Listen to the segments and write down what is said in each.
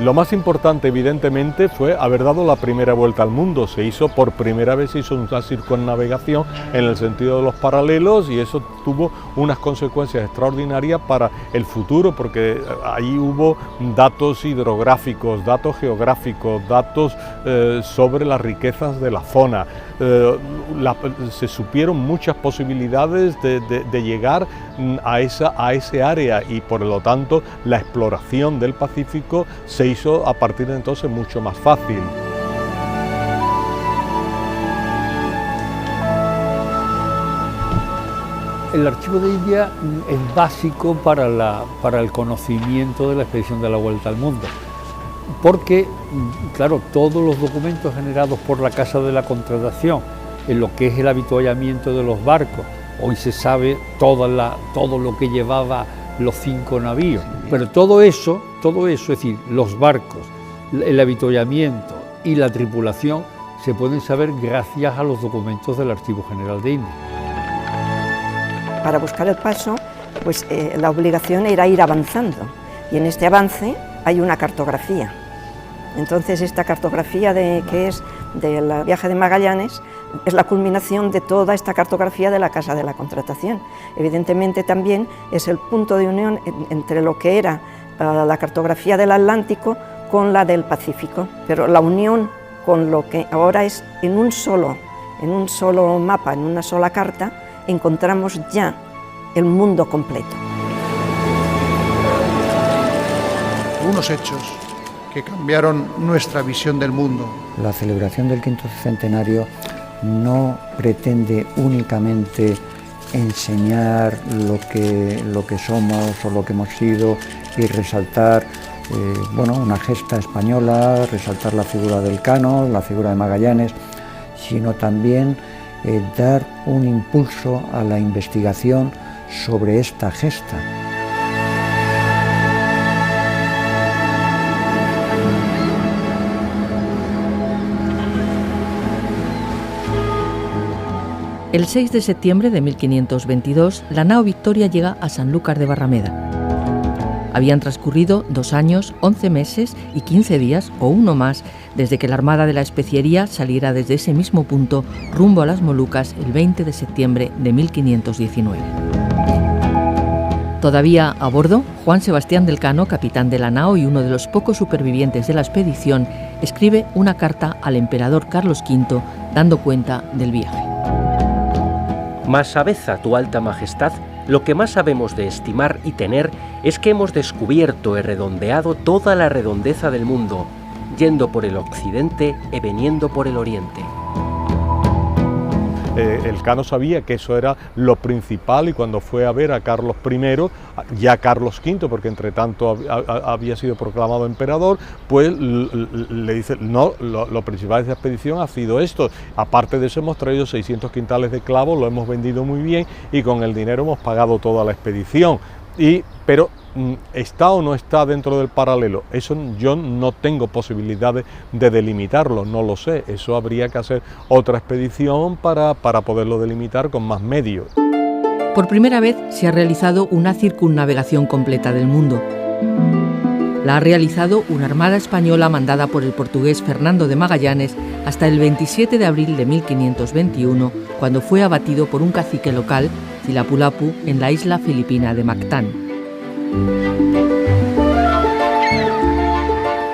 Lo más importante, evidentemente, fue haber dado la primera vuelta al mundo. Por primera vez se hizo una circunnavegación en el sentido de los paralelos, y eso tuvo unas consecuencias extraordinarias para el futuro, porque ahí hubo datos hidrográficos, datos geográficos, datos sobre las riquezas de la zona. Se supieron muchas posibilidades de llegar a ese área, y por lo tanto la exploración del Pacífico se hizo a partir de entonces mucho más fácil. El archivo de India es básico para el conocimiento de la expedición de la Vuelta al Mundo, porque, claro, todos los documentos generados por la Casa de la Contratación, en lo que es el avituallamiento de los barcos, hoy se sabe todo lo que llevaba los 5 navíos, pero todo eso, es decir, los barcos, el avituallamiento y la tripulación, se pueden saber gracias a los documentos del Archivo General de India. Para buscar el paso, pues la obligación era ir avanzando, y en este avance hay una cartografía. Entonces esta cartografía que es del viaje de Magallanes es la culminación de toda esta cartografía de la Casa de la Contratación. Evidentemente también es el punto de unión entre lo que era la cartografía del Atlántico con la del Pacífico, pero la unión con lo que ahora es en un solo mapa, en una sola carta, encontramos ya el mundo completo. Unos hechos que cambiaron nuestra visión del mundo. La celebración del 5º centenario no pretende únicamente enseñar lo que somos o lo que hemos sido y resaltar una gesta española, resaltar la figura del Cano, la figura de Magallanes, sino también dar un impulso a la investigación sobre esta gesta. El 6 de septiembre de 1522, la nao Victoria llega a Sanlúcar de Barrameda. Habían transcurrido 2 años, 11 meses y 15 días, o uno más, desde que la Armada de la Especiería saliera desde ese mismo punto rumbo a las Molucas el 20 de septiembre de 1519. Todavía a bordo, Juan Sebastián del Cano, capitán de la nao y uno de los pocos supervivientes de la expedición, escribe una carta al emperador Carlos V dando cuenta del viaje. Mas sabedza, tu alta majestad, lo que más sabemos de estimar y tener es que hemos descubierto y redondeado toda la redondeza del mundo, yendo por el occidente y veniendo por el oriente. El Cano sabía que eso era lo principal, y cuando fue a ver a Carlos I, ya Carlos V, porque entre tanto había sido proclamado emperador, pues le dice, no, lo principal de esta expedición ha sido esto. Aparte de eso, hemos traído 600 quintales de clavos, lo hemos vendido muy bien y con el dinero hemos pagado toda la expedición. Pero ¿está o no está dentro del paralelo? Eso yo no tengo posibilidades de delimitarlo, no lo sé. Eso habría que hacer otra expedición para poderlo delimitar con más medios. Por primera vez se ha realizado una circunnavegación completa del mundo. La ha realizado una armada española mandada por el portugués Fernando de Magallanes hasta el 27 de abril de 1521, cuando fue abatido por un cacique local, Cilapulapu, en la isla filipina de Mactán.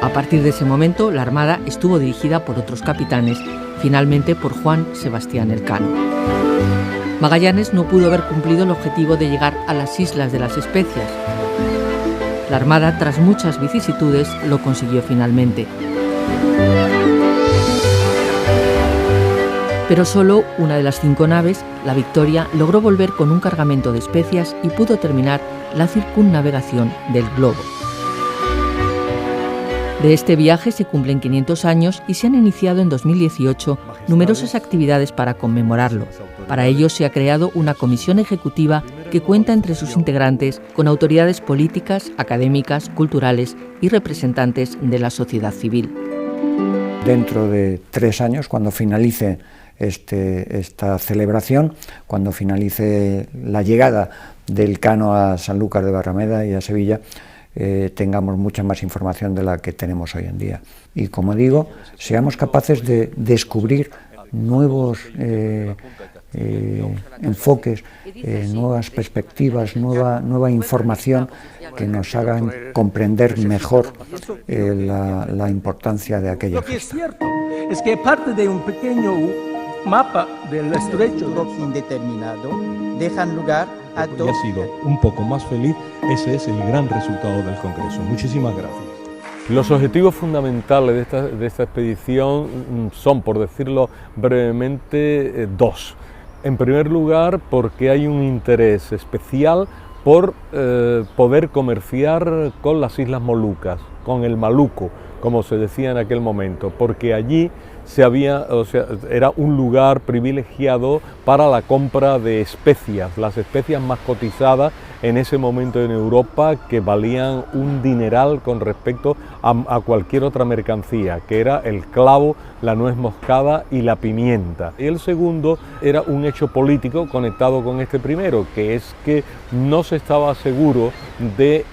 A partir de ese momento, la armada estuvo dirigida por otros capitanes, finalmente por Juan Sebastián Elcano. Magallanes no pudo haber cumplido el objetivo de llegar a las Islas de las Especias. La armada, tras muchas vicisitudes, lo consiguió finalmente. Pero solo una de las 5 naves, la Victoria, logró volver con un cargamento de especias y pudo terminar la circunnavegación del globo. De este viaje se cumplen 500 años y se han iniciado en 2018 numerosas actividades para conmemorarlo. Para ello se ha creado una comisión ejecutiva que cuenta entre sus integrantes con autoridades políticas, académicas, culturales y representantes de la sociedad civil. Dentro de 3 años, cuando finalice esta celebración, cuando finalice la llegada del Cano a Sanlúcar de Barrameda y a Sevilla, tengamos mucha más información de la que tenemos hoy en día. Y como digo, seamos capaces de descubrir nuevos enfoques, nuevas perspectivas, nueva información que nos hagan comprender mejor la importancia de aquella gesta. Lo que es cierto es que parte de un pequeño mapa del estrecho indeterminado dejan lugar a todo. Y ha sido un poco más feliz, ese es el gran resultado del Congreso. Muchísimas gracias. Los objetivos fundamentales de esta expedición son, por decirlo brevemente, dos. En primer lugar, porque hay un interés especial por poder comerciar con las Islas Molucas, con el Maluco, como se decía en aquel momento, porque allí era un lugar privilegiado para la compra de especias, las especias más cotizadas en ese momento en Europa, que valían un dineral con respecto a cualquier otra mercancía, que era el clavo, la nuez moscada y la pimienta. Y el segundo era un hecho político conectado con este primero, que es que no se estaba seguro de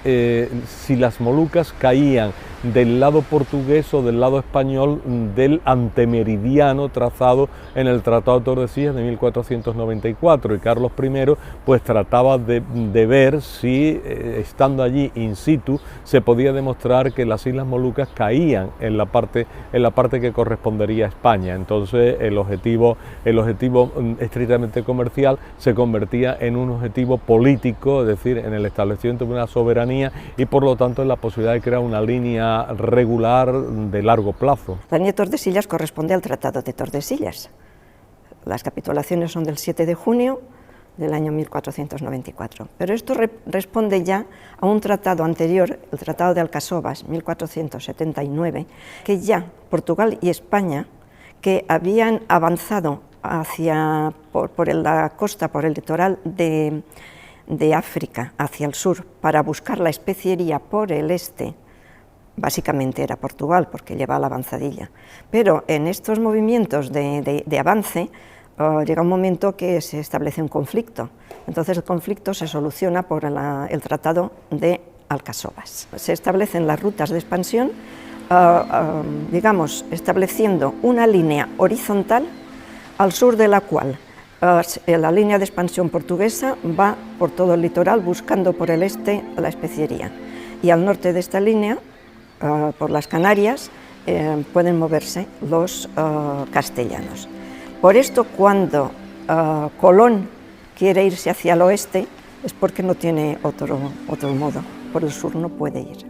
si las Molucas caían del lado portugués o del lado español del antemeridiano trazado en el Tratado de Tordesillas de 1494, y Carlos I pues trataba de ver si estando allí in situ se podía demostrar que las Islas Molucas caían en la parte que correspondería a España. Entonces el objetivo estrictamente comercial se convertía en un objetivo político, es decir, en el establecimiento de una soberanía y por lo tanto en la posibilidad de crear una línea regular de largo plazo. La línea de Tordesillas corresponde al Tratado de Tordesillas. Las capitulaciones son del 7 de junio del año 1494, pero esto responde ya a un tratado anterior, el Tratado de Alcasovas, 1479, que ya Portugal y España, que habían avanzado por la costa, por el litoral de África, hacia el sur, para buscar la especiería por el este. Básicamente era Portugal, porque lleva la avanzadilla, pero en estos movimientos de avance llega un momento que se establece un conflicto. Entonces el conflicto se soluciona por el Tratado de Alcasovas. Se establecen las rutas de expansión, digamos, estableciendo una línea horizontal al sur de la cual la línea de expansión portuguesa va por todo el litoral buscando por el este la especiería, y al norte de esta línea, por las Canarias, pueden moverse los castellanos. Por esto, cuando Colón quiere irse hacia el oeste, es porque no tiene otro modo, por el sur no puede ir.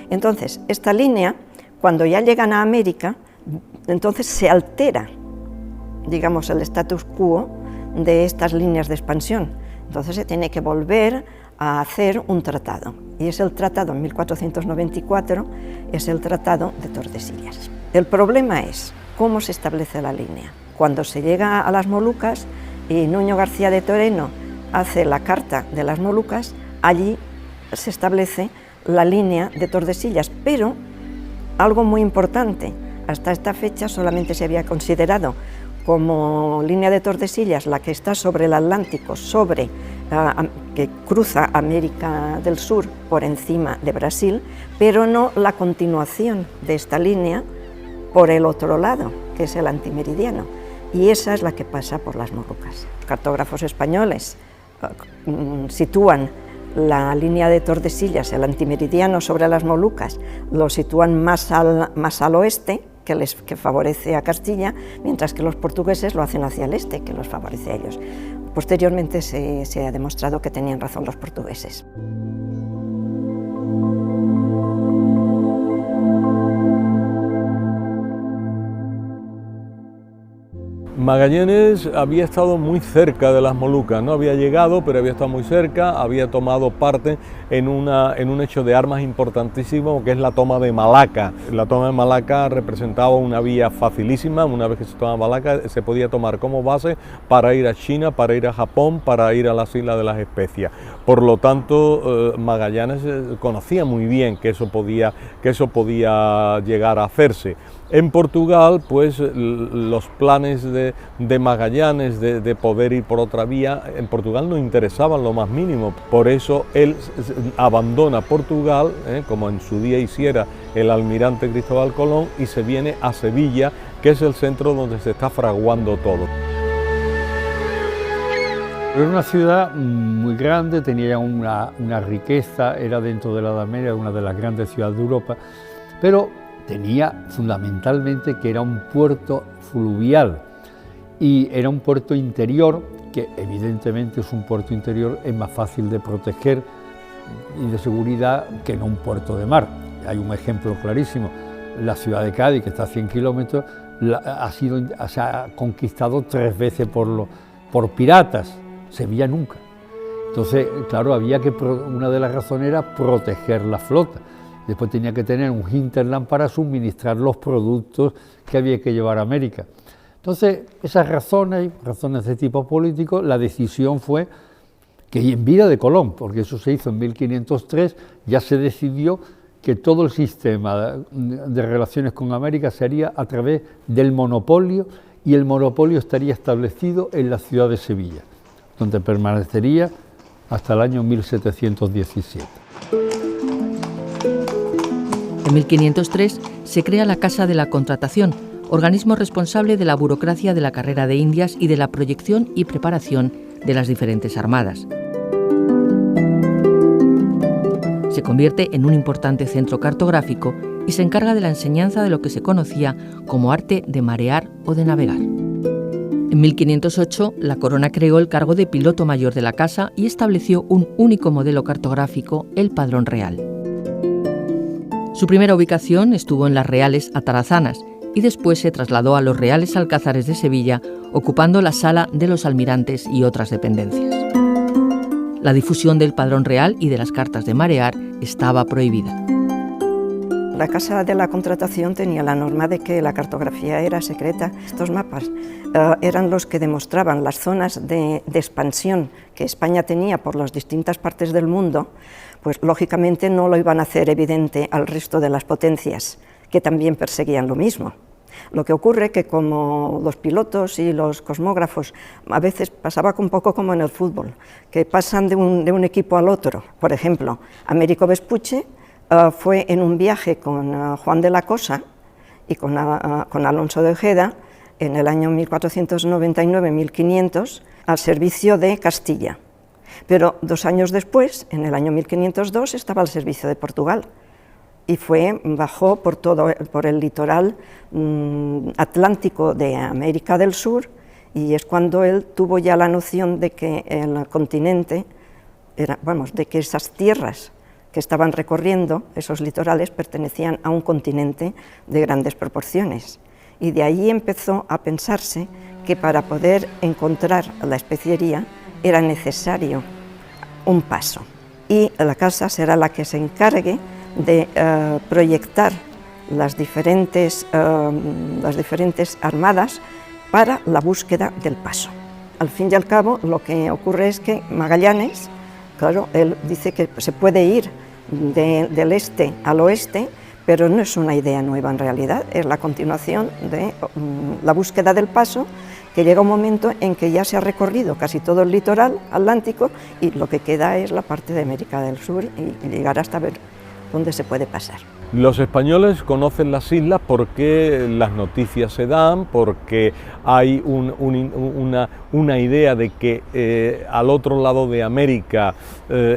Entonces, esta línea, cuando ya llegan a América, entonces se altera, digamos, el status quo de estas líneas de expansión. Entonces se tiene que volver a hacer un tratado, y es el tratado en 1494, es el Tratado de Tordesillas. El problema es cómo se establece la línea. Cuando se llega a las Molucas y Nuño García de Toreno hace la Carta de las Molucas, allí se establece la línea de Tordesillas, pero algo muy importante, hasta esta fecha solamente se había considerado como línea de Tordesillas la que está sobre el Atlántico, que cruza América del Sur por encima de Brasil, pero no la continuación de esta línea por el otro lado, que es el antimeridiano, y esa es la que pasa por las Molucas. Cartógrafos españoles sitúan la línea de Tordesillas, el antimeridiano sobre las Molucas, lo sitúan más al oeste, que favorece a Castilla, mientras que los portugueses lo hacen hacia el este, que los favorece a ellos. Posteriormente se ha demostrado que tenían razón los portugueses. Magallanes había estado muy cerca de las Molucas, no había llegado, pero había estado muy cerca, había tomado parte en un hecho de armas importantísimo, que es la toma de Malaca. La toma de Malaca representaba una vía facilísima. Una vez que se toma Malaca, se podía tomar como base para ir a China, para ir a Japón, para ir a las Islas de las Especias. Por lo tanto, Magallanes conocía muy bien que eso podía llegar a hacerse. En Portugal, pues los planes de de Magallanes de poder ir por otra vía, en Portugal no interesaba en lo más mínimo. Por eso él abandona Portugal, como en su día hiciera el almirante Cristóbal Colón, y se viene a Sevilla, que es el centro donde se está fraguando todo. Era una ciudad muy grande, tenía una riqueza, era dentro de la Edad Media, una de las grandes ciudades de Europa, pero tenía fundamentalmente que era un puerto fluvial y era un puerto interior, que evidentemente es un puerto interior, es más fácil de proteger y de seguridad que no un puerto de mar. Hay un ejemplo clarísimo, la ciudad de Cádiz, que está a 100 kilómetros, se ha conquistado 3 veces por piratas, Sevilla nunca. Entonces, claro, una de las razones era proteger la flota. Después tenía que tener un hinterland para suministrar los productos que había que llevar a América. Entonces, esas razones de tipo político, la decisión fue que en vida de Colón, porque eso se hizo en 1503, ya se decidió que todo el sistema de relaciones con América sería a través del monopolio, y el monopolio estaría establecido en la ciudad de Sevilla, donde permanecería hasta el año 1717. En 1503 se crea la Casa de la Contratación, organismo responsable de la burocracia de la carrera de Indias y de la proyección y preparación de las diferentes armadas. Se convierte en un importante centro cartográfico y se encarga de la enseñanza de lo que se conocía como arte de marear o de navegar. En 1508, la corona creó el cargo de piloto mayor de la casa y estableció un único modelo cartográfico, el Padrón Real. Su primera ubicación estuvo en las Reales Atarazanas y después se trasladó a los Reales Alcázares de Sevilla, ocupando la Sala de los Almirantes y otras dependencias. La difusión del Padrón Real y de las cartas de marear estaba prohibida. La Casa de la Contratación tenía la norma de que la cartografía era secreta. Estos mapas eran los que demostraban las zonas de expansión que España tenía por las distintas partes del mundo, pues lógicamente no lo iban a hacer evidente al resto de las potencias, que también perseguían lo mismo. Lo que ocurre que como los pilotos y los cosmógrafos a veces pasaba un poco como en el fútbol, que pasan de un equipo al otro. Por ejemplo, Américo Vespucci fue en un viaje con Juan de la Cosa y con Alonso de Ojeda en el año 1499-1500 al servicio de Castilla, pero 2 años después, en el año 1502, estaba al servicio de Portugal y bajó por el litoral atlántico de América del Sur, y es cuando él tuvo ya la noción de que el continente, de que esas tierras que estaban recorriendo, esos litorales, pertenecían a un continente de grandes proporciones. Y de ahí empezó a pensarse que para poder encontrar la especiería era necesario un paso. Y la casa será la que se encargue de proyectar las diferentes armadas para la búsqueda del paso. Al fin y al cabo, lo que ocurre es que Magallanes, claro, él dice que se puede ir del este al oeste, pero no es una idea nueva en realidad, es la continuación de la búsqueda del paso, que llega un momento en que ya se ha recorrido casi todo el litoral atlántico y lo que queda es la parte de América del Sur y llegar hasta ver dónde se puede pasar. Los españoles conocen las islas porque las noticias se dan, porque hay una idea de que al otro lado de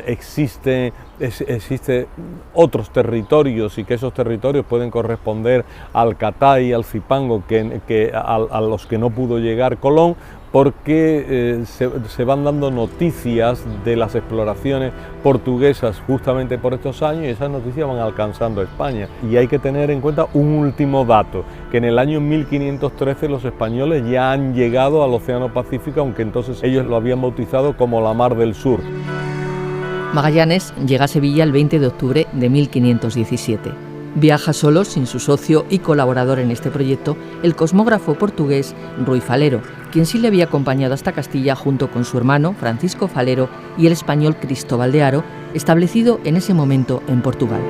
Existen otros territorios y que esos territorios pueden corresponder al Catay, al Zipango, a los que no pudo llegar Colón, porque se van dando noticias de las exploraciones portuguesas justamente por estos años, y esas noticias van alcanzando a España. Y hay que tener en cuenta un último dato, que en el año 1513 los españoles ya han llegado al Océano Pacífico, aunque entonces ellos lo habían bautizado como la Mar del Sur. Magallanes llega a Sevilla el 20 de octubre de 1517. Viaja solo, sin su socio y colaborador en este proyecto, el cosmógrafo portugués Rui Falero, quien sí le había acompañado hasta Castilla junto con su hermano Francisco Falero y el español Cristóbal de Haro, establecido en ese momento en Portugal.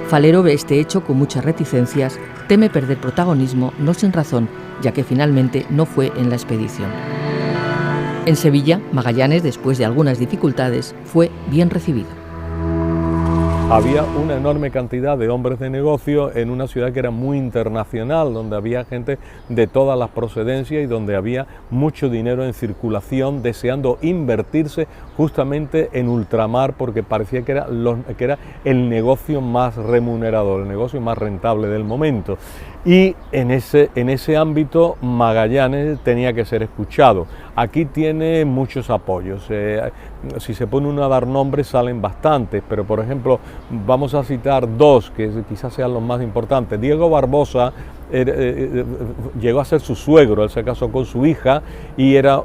Falero ve este hecho con muchas reticencias, teme perder protagonismo, no sin razón, ya que finalmente no fue en la expedición. En Sevilla, Magallanes, después de algunas dificultades, fue bien recibido. Había una enorme cantidad de hombres de negocio en una ciudad que era muy internacional, donde había gente de todas las procedencias y donde había mucho dinero en circulación deseando invertirse justamente en ultramar, porque parecía que era el negocio más remunerador, el negocio más rentable del momento. Y en ese ámbito Magallanes tenía que ser escuchado. Aquí tiene muchos apoyos. Si se pone uno a dar nombres salen bastantes, pero por ejemplo vamos a citar dos que quizás sean los más importantes. Diego Barbosa llegó a ser su suegro, él se casó con su hija y era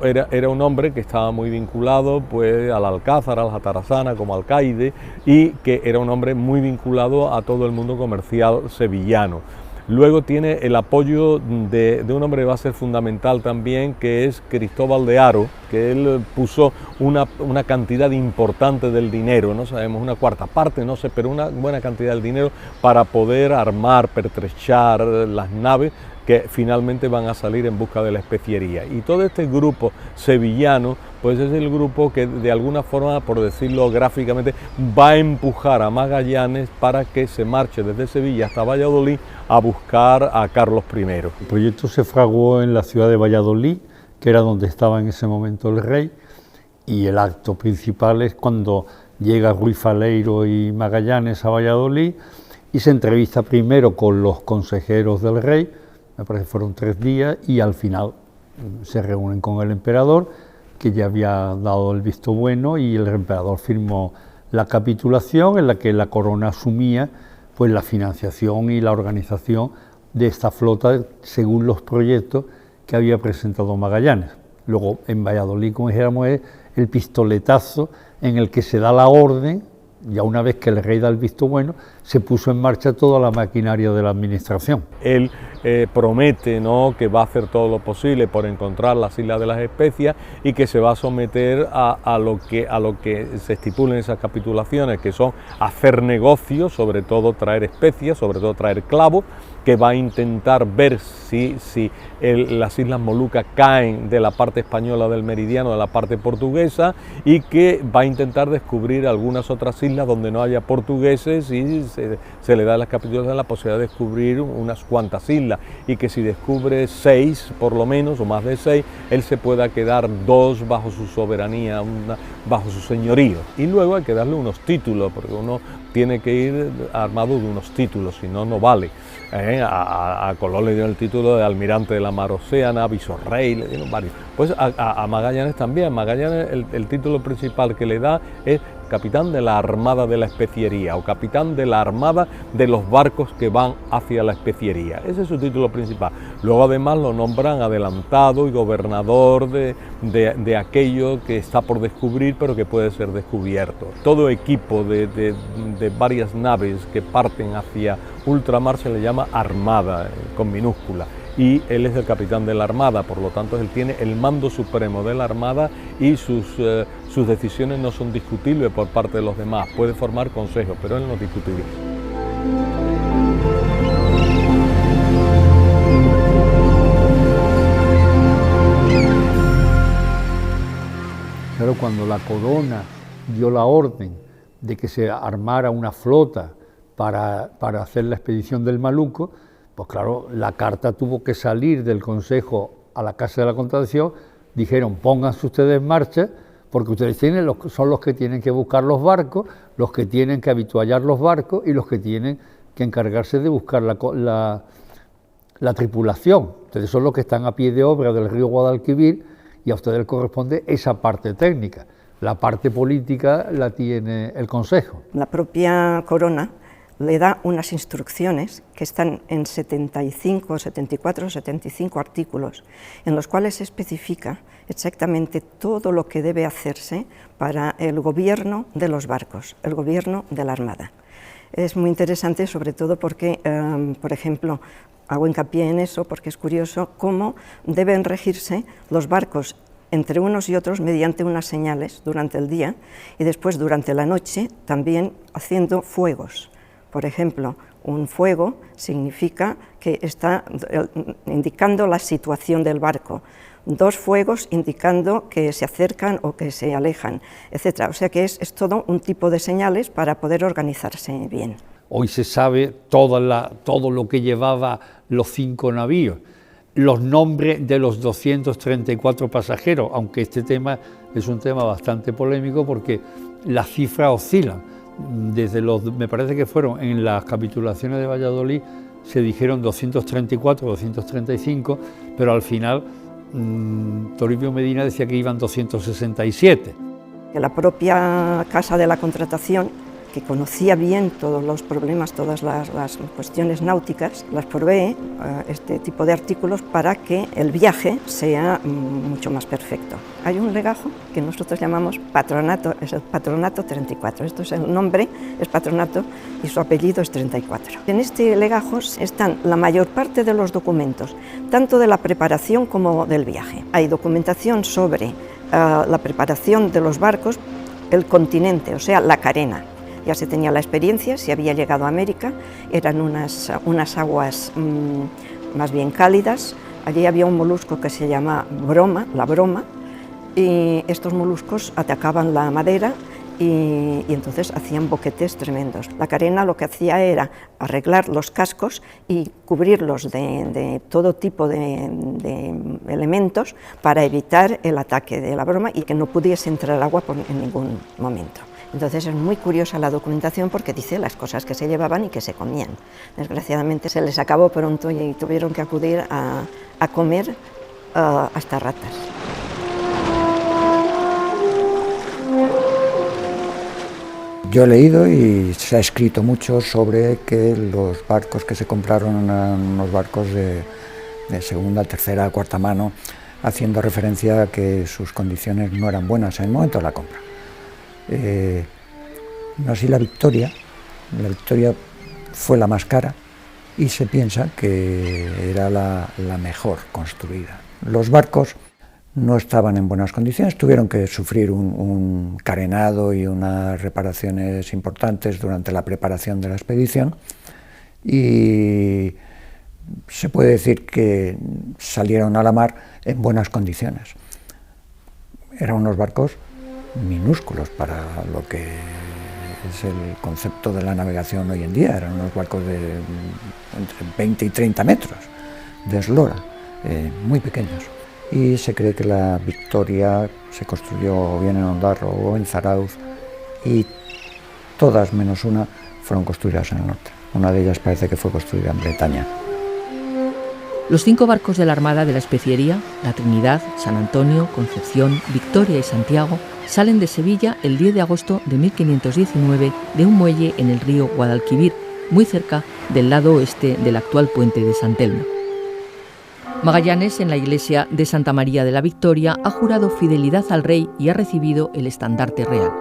un hombre que estaba muy vinculado pues al Alcázar, a la Atarazana como alcaide, y que era un hombre muy vinculado a todo el mundo comercial sevillano. Luego tiene el apoyo de un hombre que va a ser fundamental también, que es Cristóbal de Haro, que él puso una cantidad importante del dinero, no sabemos, una cuarta parte, no sé, pero una buena cantidad del dinero para poder armar, pertrechar las naves que finalmente van a salir en busca de la especiería. Y todo este grupo sevillano, pues es el grupo que de alguna forma, por decirlo gráficamente, va a empujar a Magallanes para que se marche desde Sevilla hasta Valladolid a buscar a Carlos I. El proyecto se fraguó en la ciudad de Valladolid, que era donde estaba en ese momento el rey, y el acto principal es cuando llega Ruiz Faleiro y Magallanes a Valladolid y se entrevista primero con los consejeros del rey, me parece que fueron 3 días, y al final se reúnen con el emperador, que ya había dado el visto bueno, y el emperador firmó la capitulación en la que la corona asumía pues la financiación y la organización de esta flota según los proyectos que había presentado Magallanes. Luego en Valladolid, como dijéramos, es el pistoletazo en el que se da la orden. Ya una vez que el rey da el visto bueno, se puso en marcha toda la maquinaria de la administración. Él promete, ¿no?, que va a hacer todo lo posible por encontrar las Islas de las Especias y que se va a someter a lo que se estipula en esas capitulaciones, que son hacer negocios, sobre todo traer especias, sobre todo traer clavos, que va a intentar ver si las Islas Molucas caen de la parte española del meridiano, de la parte portuguesa, y que va a intentar descubrir algunas otras islas donde no haya portugueses, y se le da a las capitulaciones la posibilidad de descubrir unas cuantas islas, y que si descubre 6 por lo menos, o más de 6, él se pueda quedar 2 bajo su soberanía, bajo su señorío. Y luego hay que darle unos títulos, porque uno tiene que ir armado de unos títulos, si no, no vale. A Colón le dieron el título de almirante de la mar Océana, visorrey, le dieron varios. Pues a Magallanes también. Magallanes el título principal que le da es capitán de la Armada de la Especiería, o capitán de la Armada de los barcos que van hacia la especiería. Ese es su título principal. Luego además lo nombran adelantado y gobernador de aquello que está por descubrir, pero que puede ser descubierto. Todo equipo de varias naves que parten hacia ultramar se le llama armada, con minúscula. Y él es el capitán de la Armada, por lo tanto él tiene el mando supremo de la Armada y sus decisiones no son discutibles por parte de los demás. Puede formar consejos, pero él no es discutible. Pero cuando la corona dio la orden de que se armara una flota para hacer la expedición del Maluco, pues claro, la carta tuvo que salir del Consejo a la Casa de la Contratación. Dijeron, pónganse ustedes en marcha, porque ustedes son los que tienen que buscar los barcos, los que tienen que habituallar los barcos y los que tienen que encargarse de buscar la tripulación. Ustedes son los que están a pie de obra del río Guadalquivir y a ustedes les corresponde esa parte técnica. La parte política la tiene el Consejo. La propia corona le da unas instrucciones que están en 74 o 75 artículos, en los cuales se especifica exactamente todo lo que debe hacerse para el gobierno de los barcos, el gobierno de la Armada. Es muy interesante, sobre todo porque, por ejemplo, hago hincapié en eso porque es curioso cómo deben regirse los barcos entre unos y otros mediante unas señales durante el día y después durante la noche también haciendo fuegos, Por ejemplo, un fuego significa que está indicando la situación del barco, 2 fuegos indicando que se acercan o que se alejan, etc. O sea que es todo un tipo de señales para poder organizarse bien. Hoy se sabe todo lo que llevaba los 5 navíos, los nombres de los 234 pasajeros, aunque este tema es un tema bastante polémico porque las cifras oscilan. Me parece que fueron en las capitulaciones de Valladolid, se dijeron 234, 235, pero al final Toribio Medina decía que iban 267. La propia Casa de la Contratación, que conocía bien todos los problemas, todas las cuestiones náuticas, las provee este tipo de artículos para que el viaje sea mucho más perfecto. Hay un legajo que nosotros llamamos patronato, es el patronato 34, esto es el nombre, es patronato y su apellido es 34. En este legajo están la mayor parte de los documentos, tanto de la preparación como del viaje. Hay documentación sobre la preparación de los barcos, el continente, o sea, la carena. Ya se tenía la experiencia, se había llegado a América, eran unas aguas más bien cálidas, allí había un molusco que se llama la broma, y estos moluscos atacaban la madera y entonces hacían boquetes tremendos. La carena lo que hacía era arreglar los cascos y cubrirlos de todo tipo de elementos para evitar el ataque de la broma y que no pudiese entrar agua en ningún momento. Entonces es muy curiosa la documentación porque dice las cosas que se llevaban y que se comían. Desgraciadamente se les acabó pronto y tuvieron que acudir a comer hasta ratas. Yo he leído y se ha escrito mucho sobre que los barcos que se compraron eran unos barcos de segunda, tercera, cuarta mano, haciendo referencia a que sus condiciones no eran buenas en el momento de la compra. No así la Victoria fue la más cara y se piensa que era la mejor construida. Los barcos no estaban en buenas condiciones, tuvieron que sufrir un carenado y unas reparaciones importantes durante la preparación de la expedición y se puede decir que salieron a la mar en buenas condiciones. Eran unos barcos minúsculos para lo que es el concepto de la navegación hoy en día, eran unos barcos de entre 20 y 30 metros de eslora, muy pequeños. Y se cree que la Victoria se construyó bien en Ondarro o en Zarauz y todas menos una fueron construidas en el norte. Una de ellas parece que fue construida en Bretaña. Los 5 barcos de la Armada de la Especiería, la Trinidad, San Antonio, Concepción, Victoria y Santiago, salen de Sevilla el 10 de agosto de 1519 de un muelle en el río Guadalquivir, muy cerca del lado oeste del actual puente de San Telmo. Magallanes, en la iglesia de Santa María de la Victoria, ha jurado fidelidad al rey y ha recibido el estandarte real.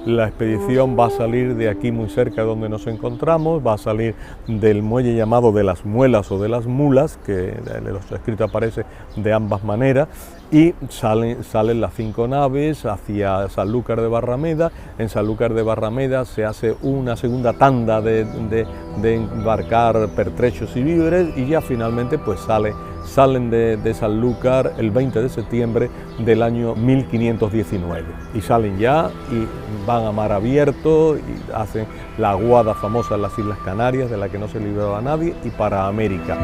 La expedición va a salir de aquí muy cerca de donde nos encontramos, va a salir del muelle llamado de las Muelas o de las Mulas, que en los escritos aparece de ambas maneras, y salen las 5 naves hacia Sanlúcar de Barrameda. En Sanlúcar de Barrameda se hace una segunda tanda de embarcar pertrechos y víveres y ya finalmente pues salen de Sanlúcar el 20 de septiembre del año 1519 y salen ya y van a mar abierto y hacen la aguada famosa en las Islas Canarias, de la que no se libraba a nadie, y para América.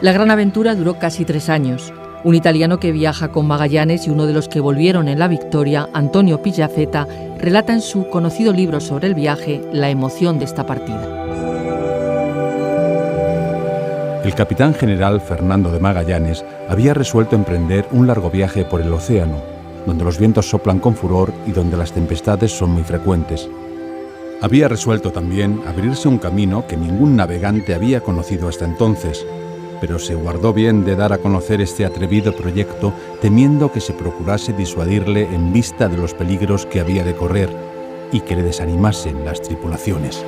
La gran aventura duró casi 3 años. Un italiano que viaja con Magallanes y uno de los que volvieron en la Victoria, Antonio Pigafetta, relata en su conocido libro sobre el viaje la emoción de esta partida. El capitán general Fernando de Magallanes había resuelto emprender un largo viaje por el océano, donde los vientos soplan con furor y donde las tempestades son muy frecuentes. Había resuelto también abrirse un camino que ningún navegante había conocido hasta entonces, pero se guardó bien de dar a conocer este atrevido proyecto, temiendo que se procurase disuadirle en vista de los peligros que había de correr y que le desanimasen las tripulaciones.